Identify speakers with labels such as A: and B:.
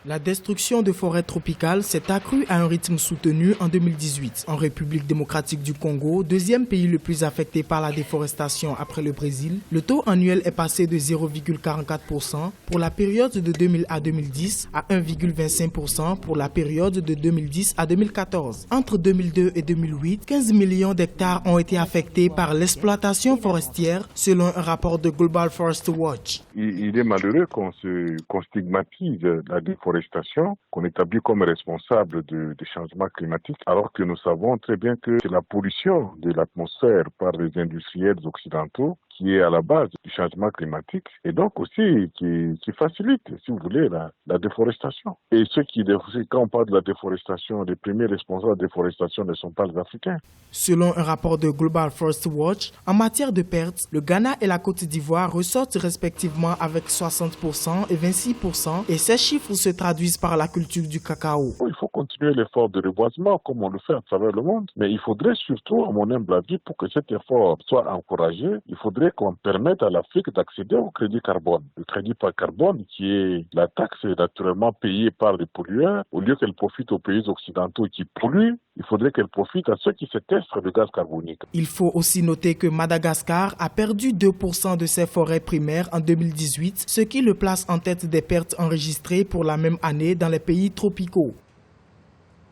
A: La destruction de forêts tropicales s'est accrue à un rythme soutenu en 2018. En République démocratique du Congo, deuxième pays le plus affecté par la déforestation après le Brésil, le taux annuel est passé de 0,44% pour la période de 2000 à 2010 à 1,25% pour la période de 2010 à 2014. Entre 2002 et 2008, 15 millions d'hectares ont été affectés par l'exploitation forestière selon un rapport de Global Forest Watch.
B: Il est malheureux qu'on stigmatise la déforestation, qu'on établit comme responsable du changement climatique, alors que nous savons très bien que c'est la pollution de l'atmosphère par les industriels occidentaux qui est à la base du changement climatique et donc aussi qui facilite, si vous voulez, la déforestation. Et quand on parle de la déforestation, les premiers responsables de la déforestation ne sont pas les Africains.
A: Selon un rapport de Global Forest Watch, en matière de pertes, le Ghana et la Côte d'Ivoire ressortent respectivement avec 60% et 26%, et ces chiffres se traduisent par la culture du cacao.
B: Il faut continuer l'effort de reboisement comme on le fait à travers le monde, mais il faudrait surtout, à mon humble avis, pour que cet effort soit encouragé, il faudrait qu'on permette à l'Afrique d'accéder au crédit carbone. Le crédit par carbone, qui est la taxe naturellement payée par les pollueurs, au lieu qu'elle profite aux pays occidentaux qui polluent, il faudrait qu'elle profite à ceux qui séquestrent le gaz carbonique.
A: Il faut aussi noter que Madagascar a perdu 2% de ses forêts primaires en 2018, ce qui le place en tête des pertes enregistrées pour la même année dans les pays tropicaux.